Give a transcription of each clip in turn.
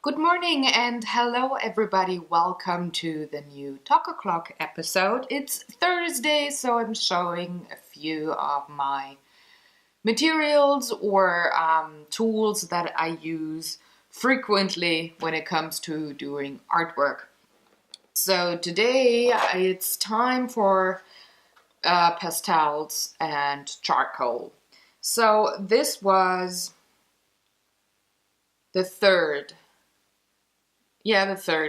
Good morning and hello everybody. Welcome to the new Talk O'Clock episode. It's Thursday, so I'm showing a few of my materials or tools that I use frequently when it comes to doing artwork. So today it's time for pastels and charcoal. So this was the third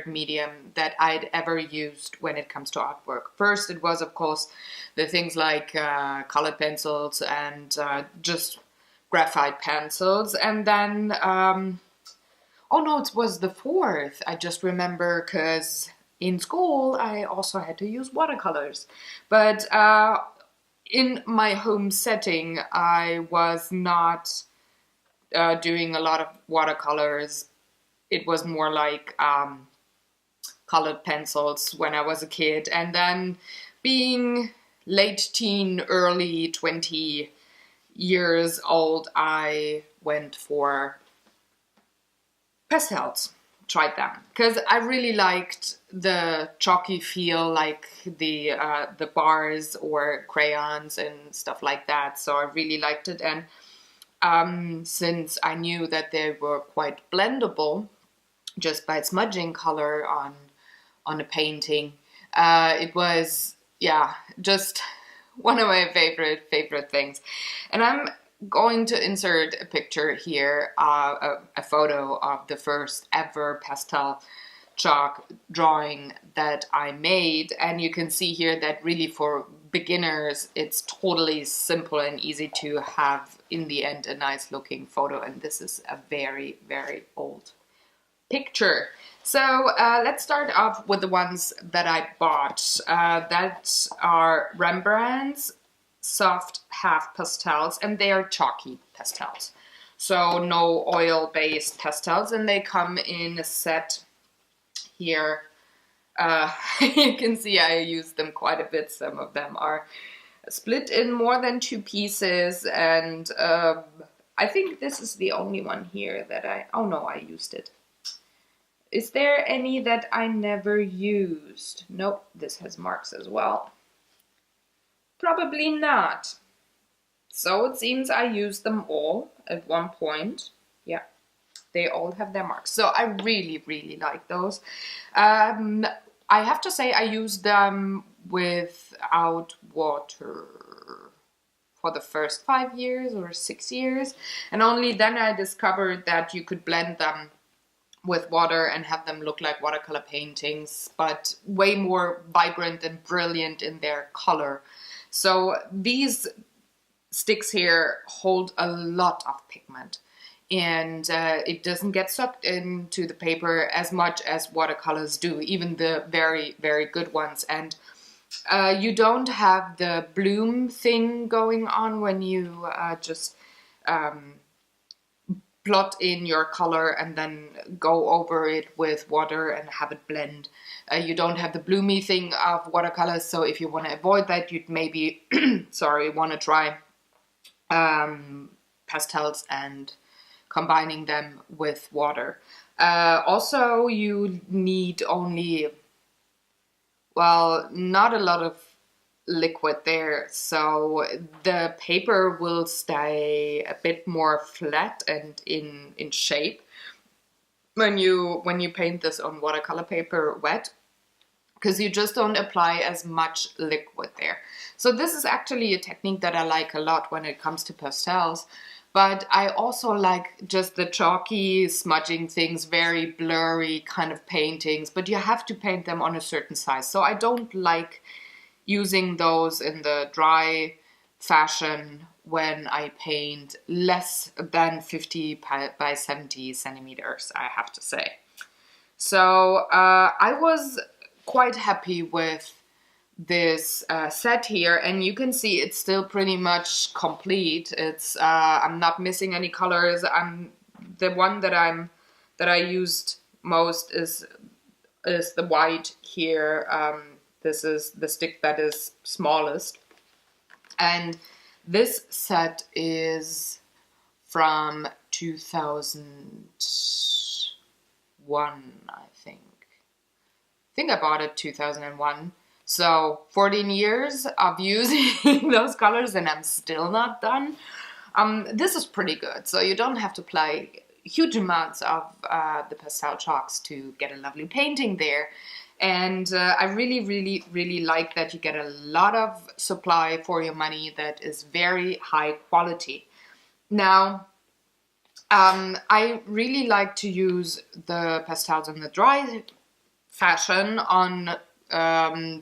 medium that I'd ever used when it comes to artwork. First, it was, of course, the things like colored pencils and just graphite pencils. And then, oh no, it was the fourth. I just remember because in school I also had to use watercolors. But in my home setting, I was not doing a lot of watercolors. It was more like colored pencils when I was a kid. And then being late teen, early 20 years old, I went for pastels, tried them. Because I really liked the chalky feel, like the bars or crayons and stuff like that. So I really liked it. And since I knew that they were quite blendable, just by smudging color on a painting. It was, just one of my favorite things. And I'm going to insert a picture here, a photo of the first ever pastel chalk drawing that I made. And you can see here that really for beginners, it's totally simple and easy to have in the end a nice looking photo. And this is a very, very old picture. So let's start off with the ones that I bought. That are Rembrandt's soft half pastels, and they are chalky pastels. So no oil-based pastels, and they come in a set here. You can see I used them quite a bit. Some of them are split in more than two pieces, and I think this is the only one here that I used it. Is there any that I never used? Nope, this has marks as well. Probably not. So it seems I used them all at one point. Yeah, they all have their marks. So I really, really like those. I have to say I used them without water for the first 5 years or 6 years. And only then I discovered that you could blend them with water and have them look like watercolor paintings, but way more vibrant and brilliant in their color. So these sticks here hold a lot of pigment, and it doesn't get sucked into the paper as much as watercolors do, even the very, very good ones. And you don't have the bloom thing going on when you just plot in your color and then go over it with water and have it blend. You don't have the bloomy thing of watercolors, so if you want to avoid that, you'd maybe want to try pastels and combining them with water. Also, you need only, not a lot of liquid there, so the paper will stay a bit more flat and in shape when you paint this on watercolor paper wet, because you just don't apply as much liquid there. So this is actually a technique that I like a lot when it comes to pastels, but I also like just the chalky smudging things, very blurry kind of paintings, but you have to paint them on a certain size. So I don't like using those in the dry fashion when I paint less than 50 by 70 centimeters, I have to say. So I was quite happy with this set here, and you can see it's still pretty much complete. It's I'm not missing any colors. The one that I used most is the white here. This is the stick that is smallest. And this set is from 2001. 2001, I think. I think I bought it 2001. So 14 years of using those colors and I'm still not done. This is pretty good. So you don't have to apply huge amounts of the pastel chalks to get a lovely painting there. And I really like that you get a lot of supply for your money that is very high quality. Now, I really like to use the pastels in the dry fashion on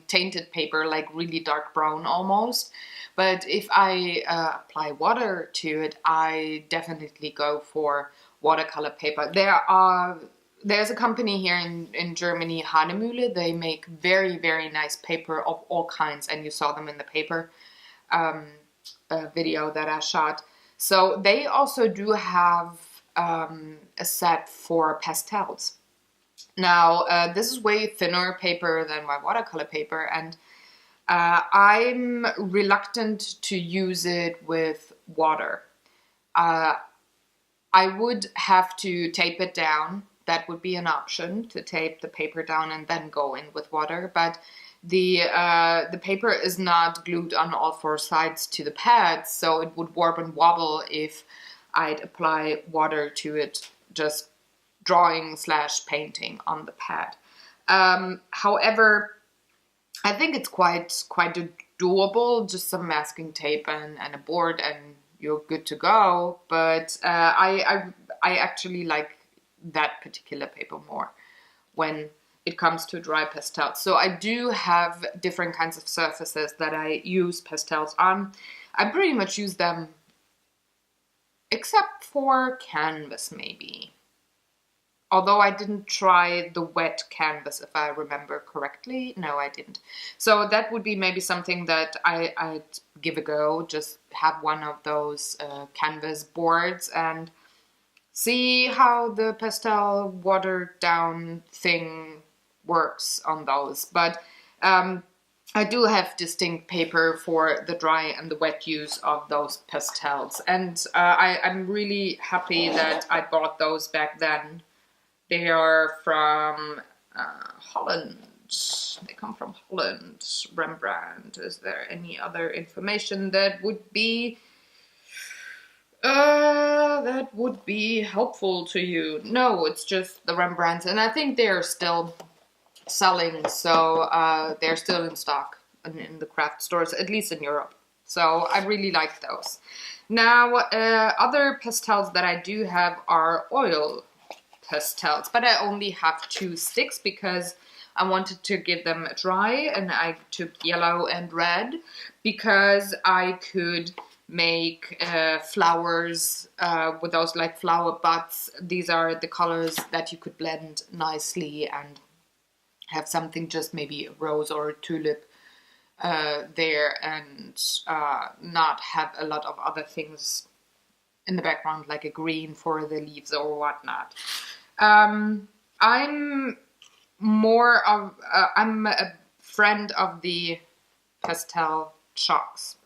tainted paper, like really dark brown almost. But if I apply water to it, I definitely go for watercolor paper. There's a company here in Germany, Hanemühle. They make very nice paper of all kinds, and you saw them in the paper video that I shot. So they also do have a set for pastels. Now, this is way thinner paper than my watercolor paper, and I'm reluctant to use it with water. I would have to tape it down. That would be an option, to tape the paper down and then go in with water. But the paper is not glued on all four sides to the pad, so it would warp and wobble if I'd apply water to it, just drawing / painting on the pad. However, I think it's quite doable, just some masking tape and a board and you're good to go. But I actually like that particular paper more when it comes to dry pastels. So I do have different kinds of surfaces that I use pastels on. I pretty much use them except for canvas maybe. Although I didn't try the wet canvas, if I remember correctly. No, I didn't. So that would be maybe something that I'd give a go. Just have one of those canvas boards and see how the pastel watered down thing works on those. But I do have distinct paper for the dry and the wet use of those pastels. And I'm really happy that I bought those back then. They are from Holland. They come from Holland. Rembrandt. Is there any other information that would be helpful to you? No, it's just the Rembrandts, and I think they're still selling. So they're still in stock in the craft stores, at least in Europe. So I really like those. Now, other pastels that I do have are oil pastels, but I only have 2 sticks because I wanted to give them a try, and I took yellow and red because I could make flowers with those, like flower buds. These are the colors that you could blend nicely and have something, just maybe a rose or a tulip there, and not have a lot of other things in the background, like a green for the leaves or whatnot. I'm a friend of the pastel chalks.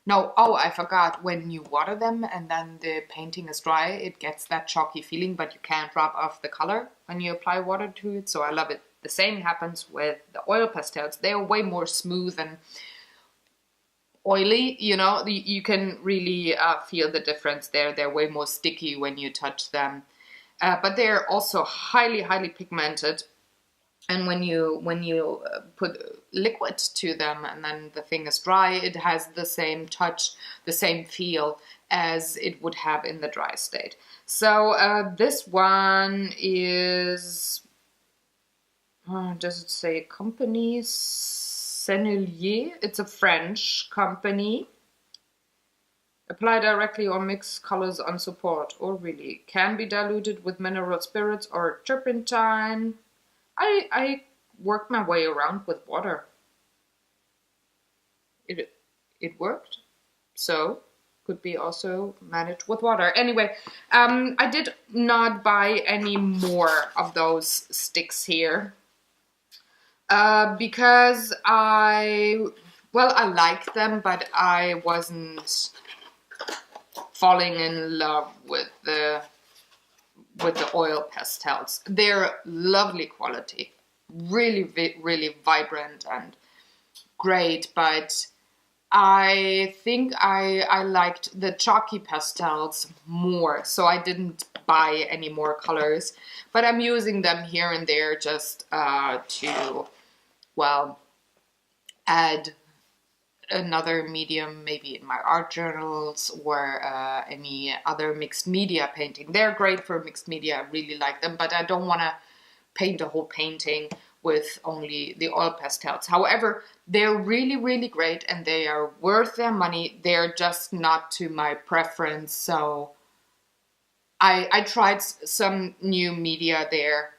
No, oh, I forgot, when you water them and then the painting is dry, it gets that chalky feeling, but you can't rub off the color when you apply water to it, so I love it. The same happens with the oil pastels. They are way more smooth and oily, you know, you can really feel the difference there. They're way more sticky when you touch them. But they're also highly pigmented, and when you put liquid to them and then the thing is dry, it has the same touch, the same feel as it would have in the dry state. So this one is, does it say company? Sennelier. It's a French company. Apply directly or mix colors on support. Oh, really? Can be diluted with mineral spirits or turpentine. I worked my way around with water. It worked. So could be also managed with water. Anyway, I did not buy any more of those sticks here because I like them, but I wasn't falling in love with with the oil pastels. They're lovely quality, really vibrant and great, but I think I liked the chalky pastels more, so I didn't buy any more colors, but I'm using them here and there just to, well, add another medium, maybe in my art journals or any other mixed media painting. They're great for mixed media, I really like them, but I don't want to paint a whole painting with only the oil pastels. However, they're really great and they are worth their money. They're just not to my preference, so I tried some new media there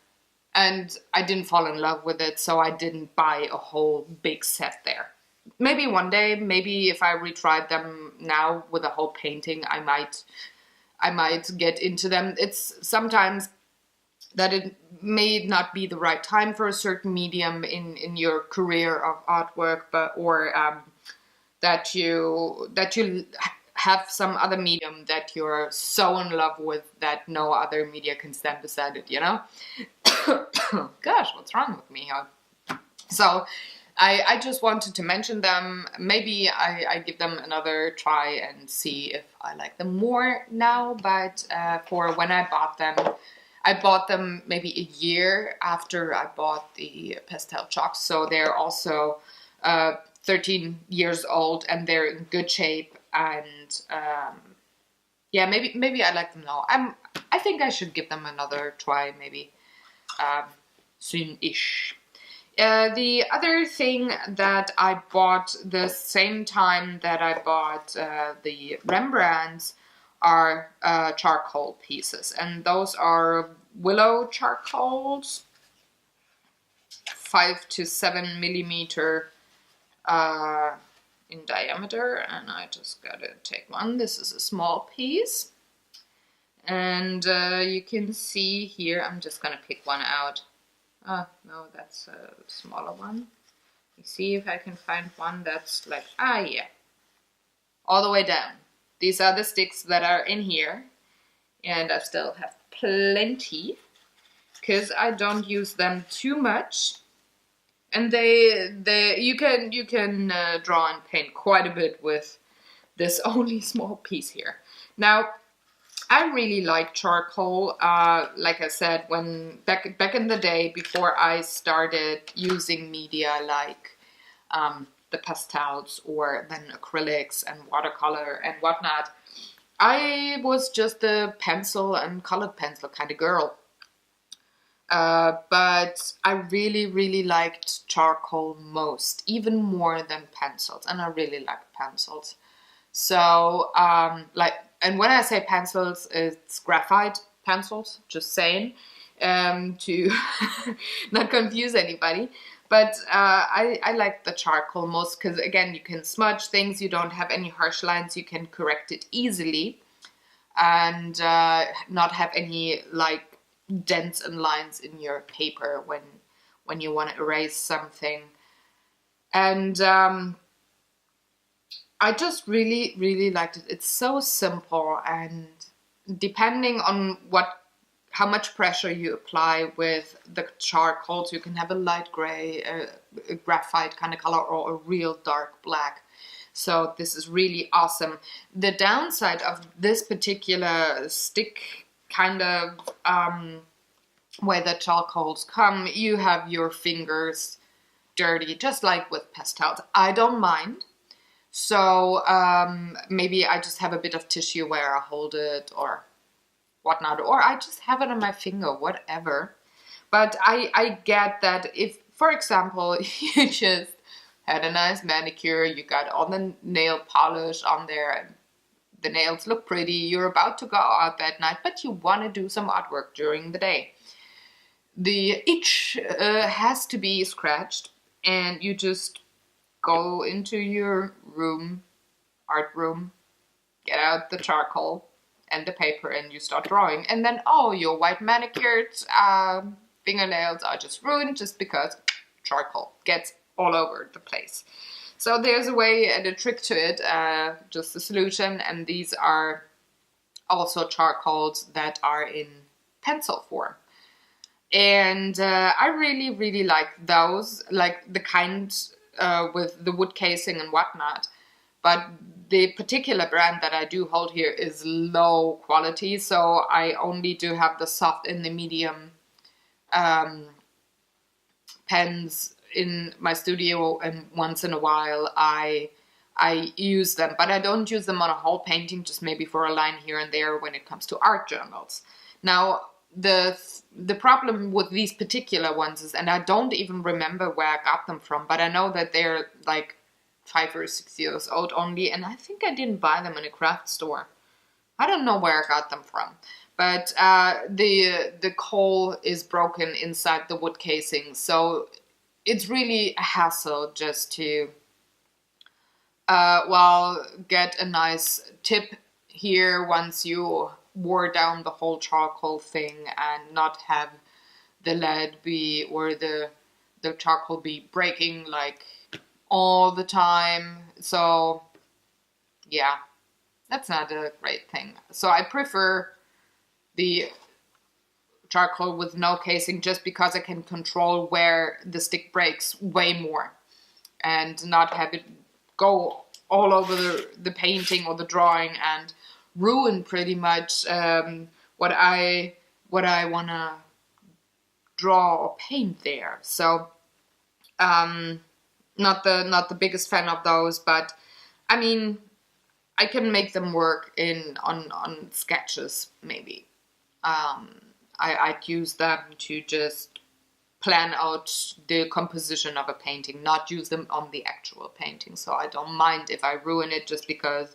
and I didn't fall in love with it, so I didn't buy a whole big set there. Maybe one day, maybe if I retried them now with a whole painting, I might get into them. It's sometimes that it may not be the right time for a certain medium in your career of artwork, but or that you have some other medium that you're so in love with that no other media can stand beside it, you know? Gosh, what's wrong with me? So I just wanted to mention them. Maybe I give them another try and see if I like them more now, but for when I bought them maybe a year after I bought the pastel chalks, so they're also 13 years old and they're in good shape, and yeah, maybe I like them now. I think I should give them another try, maybe soon-ish. The other thing that I bought the same time that I bought the Rembrandts are charcoal pieces, and those are willow charcoals, 5 to 7 millimeter in diameter, and I just gotta take one. This is a small piece, and you can see here, I'm just gonna pick one out. Oh, no, that's a smaller one. You see if I can find one that's like, yeah, all the way down. These are the sticks that are in here, and I still have plenty because I don't use them too much. And you can draw and paint quite a bit with this only small piece here. Now, I really like charcoal. Like I said, when back in the day, before I started using media like the pastels or then acrylics and watercolor and whatnot, I was just a pencil and colored pencil kind of girl. But I really liked charcoal most, even more than pencils, and I really like pencils. So, and when I say pencils, it's graphite pencils, just saying, to not confuse anybody. But I like the charcoal most because, again, you can smudge things, you don't have any harsh lines, you can correct it easily, and not have any, like, dents and lines in your paper when you want to erase something. And I just really liked it. It's so simple, and depending on how much pressure you apply with the charcoals, you can have a light gray, a graphite kind of color, or a real dark black. So this is really awesome. The downside of this particular stick kind of where the charcoals come, you have your fingers dirty, just like with pastels. I don't mind. So maybe I just have a bit of tissue where I hold it or whatnot, or I just have it on my finger, whatever. But I get that if, for example, you just had a nice manicure, you got all the nail polish on there, and the nails look pretty, you're about to go out that night, but you want to do some artwork during the day. The itch has to be scratched, and you just go into your room, art room, get out the charcoal and the paper, and you start drawing. And then, oh, your white manicured fingernails are just ruined just because charcoal gets all over the place. So there's a way and a trick to it, just a solution. And these are also charcoals that are in pencil for. And I really, really like those, like the kind with the wood casing and whatnot. But the particular brand that I do hold here is low quality, so I only do have the soft and the medium pens in my studio, and once in a while I use them, but I don't use them on a whole painting, just maybe for a line here and there when it comes to art journals. Now, the problem with these particular ones is, and I don't even remember where I got them from, but I know that they're like 5 or 6 years old only, and I think I didn't buy them in a craft store. I don't know where I got them from, but the coal is broken inside the wood casing, so it's really a hassle just to well, get a nice tip here once you wore down the whole charcoal thing, and not have the lead be, or the charcoal be breaking like all the time. So yeah, that's not a great thing. So I prefer the charcoal with no casing, just because I can control where the stick breaks way more and not have it go all over the painting or the drawing and ruin pretty much what I want to draw or paint there. So not the biggest fan of those, but I mean, I can make them work on sketches maybe. I'd use them to just plan out the composition of a painting, not use them on the actual painting. So I don't mind if I ruin it just because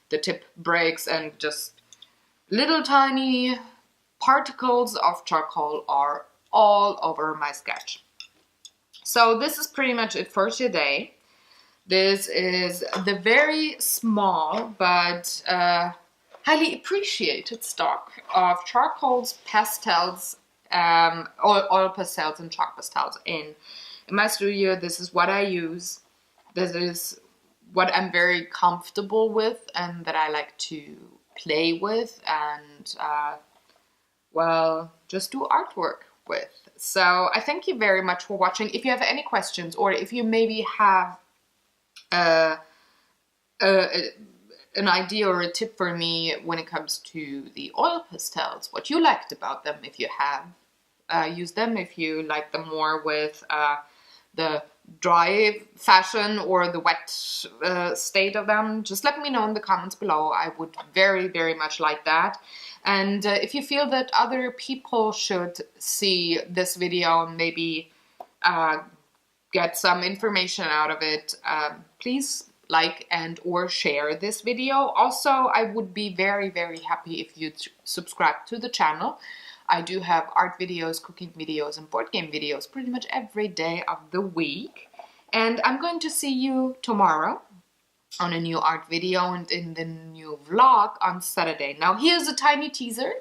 the tip breaks and just little tiny particles of charcoal are all over my sketch. So this is pretty much it for today. This is the very small but highly appreciated stock of charcoals, pastels, oil pastels and chalk pastels in my studio. This is what I use. This is what I'm very comfortable with and that I like to play with and well, just do artwork with. So I thank you very much for watching. If you have any questions, or if you maybe have an idea or a tip for me when it comes to the oil pastels, what you liked about them, if you have used them, if you like them more with the dry fashion or the wet state of them, just let me know in the comments below. I would very, very much like that. And if you feel that other people should see this video and maybe get some information out of it, please like and or share this video. Also, I would be very, very happy if you'd subscribe to the channel. I do have art videos, cooking videos, and board game videos pretty much every day of the week. And I'm going to see you tomorrow on a new art video and in the new vlog on Saturday. Now here's a tiny teaser.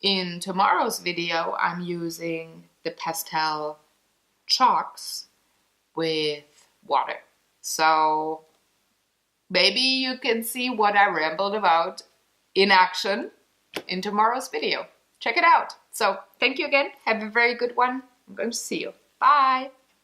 In tomorrow's video, I'm using the pastel chalks with water. So maybe you can see what I rambled about in action in tomorrow's video. Check it out. So thank you again. Have a very good one. I'm going to see you. Bye.